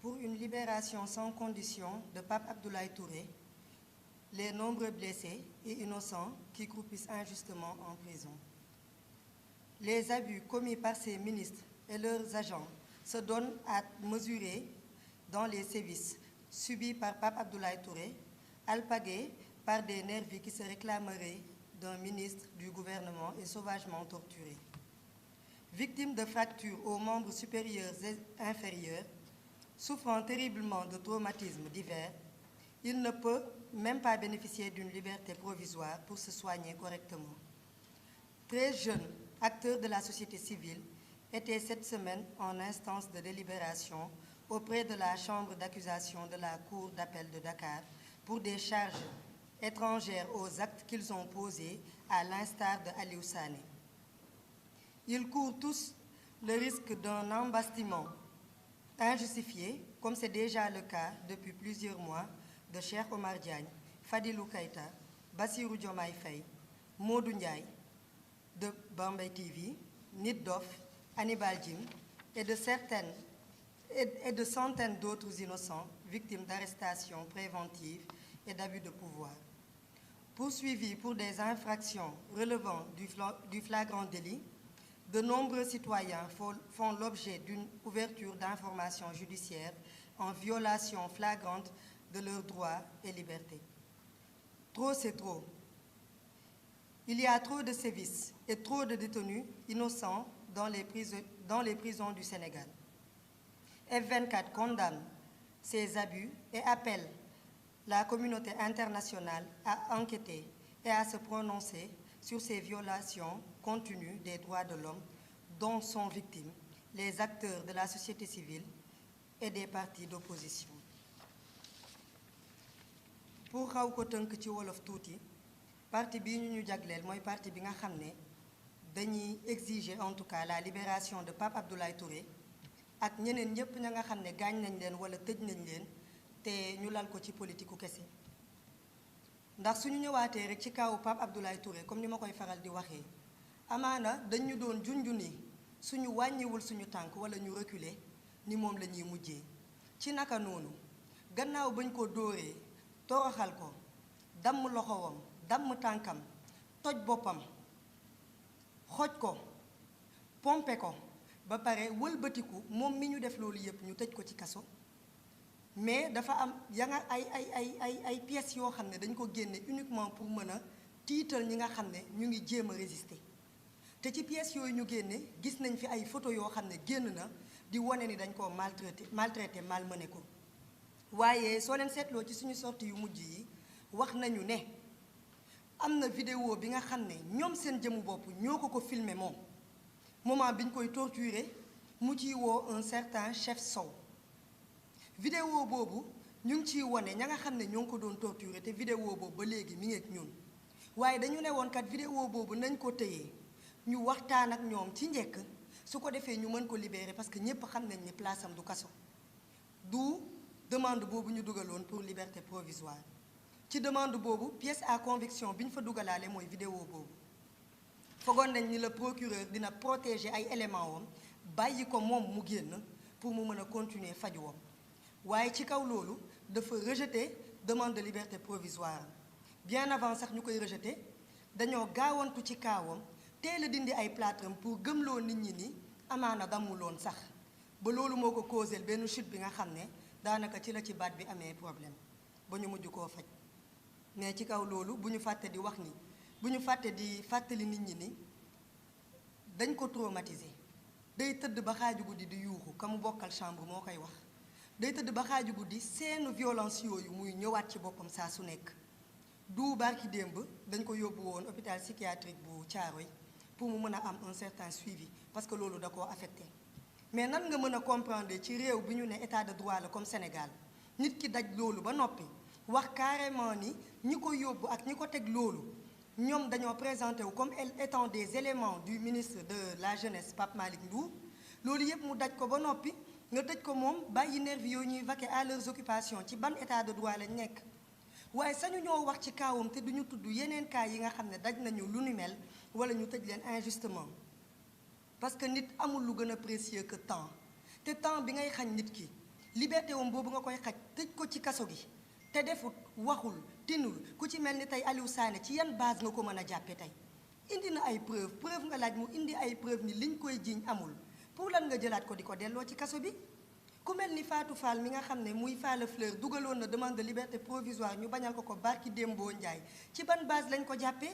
pour une libération sans condition de Pape Abdoulaye Touré, les nombreux blessés et innocents qui croupissent injustement en prison. Les abus commis par ces ministres et leurs agents se donnent à mesurer dans les sévices subis par Pape Abdoulaye Touré, alpagués par des nervis qui se réclameraient d'un ministre du gouvernement et sauvagement torturés. Victime de fractures aux membres supérieurs et inférieurs, souffrant terriblement de traumatismes divers, il ne peut même pas bénéficier d'une liberté provisoire pour se soigner correctement. 13 jeunes acteurs de la société civile étaient cette semaine en instance de délibération auprès de la chambre d'accusation de la Cour d'appel de Dakar pour des charges étrangères aux actes qu'ils ont posés à l'instar de Aliou Sané. Ils courent tous le risque d'un embastillement injustifié, comme c'est déjà le cas depuis plusieurs mois de Cheikh Omar Diagne, Fadilou Keïta, Bassirou Diomaye Faye, Modou Ndiaye de Bambey TV, Nit Dof, Hannibal Djim et de centaines d'autres innocents victimes d'arrestations préventives et d'abus de pouvoir. Poursuivis pour des infractions relevant du flagrant délit, de nombreux citoyens font l'objet d'une ouverture d'informations judiciaires en violation flagrante de leurs droits et libertés. Trop, c'est trop. Il y a trop de sévices et trop de détenus innocents dans les prisons du Sénégal. F24 condamne ces abus et appelle la communauté internationale à enquêter et à se prononcer sur ces violations continues des droits de l'homme dont sont victimes les acteurs de la société civile et des partis d'opposition. Pour xaw ko tënk ci wolof tuuti, parti bi ñu jagleel mooy parti bi nga xam ne dañuy exiger en tout cas la libération de Pape Abdoulaye Touré ak ñeneen ñëpp ña nga xam ne gaañ nañ leen wala tëj nañ leen te ñu lal ko ci politiku kese. ndax suñu ñëwaatee rek ci kaw Pape Abdoulaye Touré comme ni ma koy faral di waxee amaana dañu doon junju ni suñu wàññiwul suñu tànk wala ñu reculer ni moom la ñuy mujjee ci naka noonu gannaaw bañ ko dóoree toroxal ko damm loxowam damm tànkam toj boppam xoj ko pompe ko ba pare wëlbatiku moom mi ñu def loolu yépp ñu tëj ko ci kaso mais dafa am ay pièces yoo xam ne dañ ko génne uniquement pour mën a tiital ñi nga xam ne ñu ngi jéem a résister te ci pièces yooyu ñu génne gis nañ fi ay photo yoo xam ne génn na di wane ni dañ koo maltraité malmené ko waaye soo leen seetloo ci suñu sortie yu mujj yi wax nañu ne am na vidéo bi nga xam ne ñoom seen jëmu bopp ñoo ko filmé moom moment bi ñu koy torturer mu ciy woo un certain chef Sow vidéo boobu ñu ngi ciy wane ña nga xam ne ñoo ngi ko doon torturer te vidéo boobu ba léegi mi ngi ak ñun waaye dañu ne woon kat vidéo boobu nañ ko téye ñu waxtaan ak ñoom ci njëkk su ko defee ñu mën ko libérer parce que ñëpp xam nañ ni place am du kaso du demande boobu ñu dugaloon pour liberté provisoire ci demande boobu pièce à conviction bi ñu fa dugalaale mooy vidéo boobu fogoon nañ ni le procureur dina protéger ay éléments wam bàyyi ko moom mu génn pour mu mën a continuer fajuwam waaye ci kaw loolu dafa rejeter demande de liberté provisoire bien avant sax ñu koy rejeter dañoo gaawantu ci kaawam teel a dindi ay plâtram pour gëmloo nit ñi ni amaana dammuloon sax ba loolu moo ko causé benn chute bi nga xam ne daanaka ci la ci baat bi amee problème ba ñu mujj koo faj mais ci kaw loolu bu ñu fàtte di wax ni bu ñu fàtte di fàttali nit ñi ni dañ ko traumatisé day tëdd ba xaaju guddi di yuuxu ka mu bokkal chambre moo koy wax day tëdd ba xaaju guddi seenu violence yooyu muy ñëwaat ci boppam saa su nekk du barki démb dañ ko yóbbu woon hôpital psychiatrique bu Thiaroye pour mu mën a am un certain suivi parce que loolu da koo affecté mais nan nga mën a comprendre ci réew bi ñu ne état de droit la comme Sénégal nit ki daj loolu ba noppi wax carrément ni ñi ko yóbbu ak ñi ko teg loolu ñoom dañoo présenté wu comme étant des éléments du ministre de la jeunesse Pape Malick Ndour loolu yëpp mu daj ko ba noppi nga tëj ko moom bàyyi nervi yooyu ñuy vaquer à leurs occupations ci ban état de droit lañ nekk waaye sañu ñoo wax ci kaawam te duñu tudd yeneen cas yi nga xam ne daj nañu lu ni mel wala ñu tëj leen injustement parce que nit amul lu gën a précieux que temps te temps bi ngay xañ nit ki liberté wam boobu nga koy xaj tëj ko ci kaso gi te defut waxul tinul ku ci mel ni tey Aliou Sané ci yan base nga ko mën a jàppe tey indi na ay preuve nga laaj mu indi ay preuve ni liñ koy jiiñ amul pour lan nga jëlaat ko di ko delloo ci kaso bi ku mel ni Fatou Fall mi nga xam ne muy Falla Fleur dugaloon na demande de liberté provisoire ñu bañal ko barki Dembo Ndiaye ci ban base lañ ko jàppee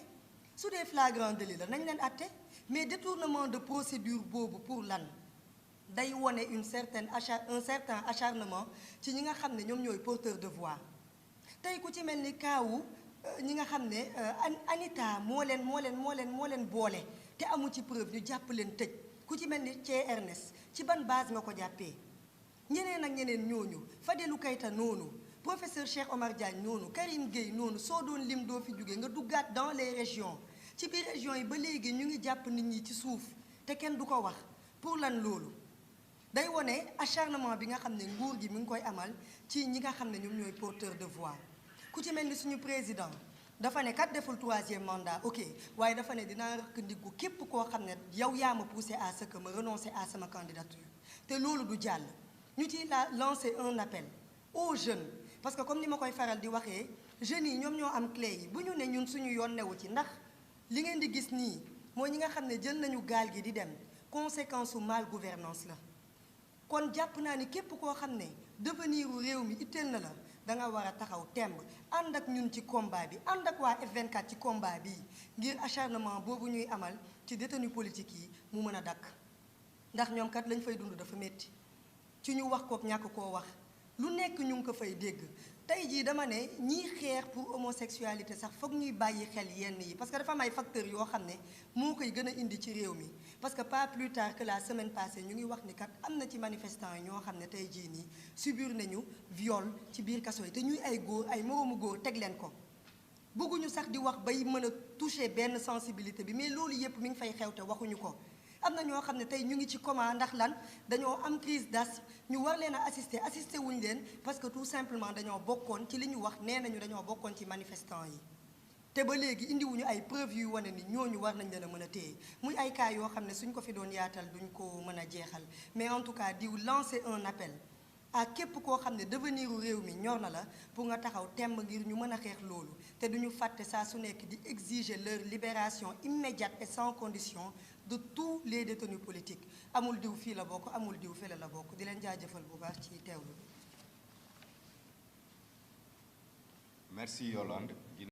su dee flagrant délit la nañ leen atte mais détournement de procédure boobu pour lan day wone un certain acharnement ci ñi nga xam ne ñoom ñooy porteur de voix tey ku ci mel ni kaawu ñi nga xam ne Anita moo leen boole te amu ci preuve ñu jàpp leen tëj ku ci mel ni Thie Ernest ci ban base nga ko jàppee ñeneen ak ñeneen ñooñu Fadilou Keita noonu professeur Cheikh Omar Diagne noonu Karim Gueye noonu soo doon lim doo fi jóge nga duggaat dans les régions ci biir régions yi ba léegi ñu ngi jàpp nit ñi ci suuf te kenn du ko wax pour lan loolu day wone acharnement bi nga xam ne nguur gi mi ngi koy amal ci ñi nga xam ne ñoom ñooy porteur de voix ku ci mel ni suñu président dafa ne kat deful 3e mandat ok waaye dafa ne dinaa rëkk ndiggu képp koo xam ne yow yaa ma poussé à ce que ma renoncer à sama candidature te loolu du jàll ñu ci lancer un appel aux jeunes parce que comme ni ma koy faral di waxee jeunes yi ñoom ñoo am clé yi bu ñu ne ñun suñu yoon newu ci ndax li ngeen di gis nii mooy ñi nga xam ne jël nañu gaal gi di dem conséquence su mal gouvernance la kon jàpp naa ni képp koo xam ne devenir u réew mi itteel na la da nga war a taxaw temb ànd ak ñun ci combat bi ànd ak waa F24 ci combat bi ngir acharnement boobu ñuy amal ci détenu politique yi mu mën a dakk ndax ñoom kat lañ fay dund dafa métti ci ñu wax kook ñàkk koo wax lu nekk ñu ngi ko fay dégg tey jii dama ne ñiy xeex pour homosexualité sax foog ñuy bàyyi xel yenn yi parce que dafa am ay facteurs yoo xam ne moo koy gën a indi ci réew mi parce que pas plus tard que la semaine passée ñu ngi wax ni kat am na ci manifestants yi ñoo xam ne tey jii nii subir nañu viol ci biir kaso yi te ñuy ay góor ay moroomu góor teg leen ko bëgguñu sax di wax bay mën a toucher benn sensibilité bi mais loolu yépp mi ngi fay xew te waxuñu ko am na ñoo xam ne tey ñu ngi ci coma ndax lan dañoo am crise d'asthme ñu war leen a assister wuñ leen parce que tout simplement dañoo bokkoon ci li ñu wax nee nañu dañoo bokkoon ci manifestants yi te ba léegi indiwuñu ay preuves yuy wane ni ñooñu war nañ leen a mën a téye muy ay cas yoo xam ne suñ ko fi doon yaatal duñ ko mën a jeexal mais en tout cas di lancer un appel à képp koo xam ne devenir u réew mi ñor na la pour nga taxaw temb ngir ñu mën a xeex loolu te duñu fàtte saa su nekk di exiger leur libération immédiate et sans condition de tous les détenus politiques amul diw fii la bokk amul diw fële la bokk di leen jaajëfal bu baax ci teewlu bi. Merci Yolande.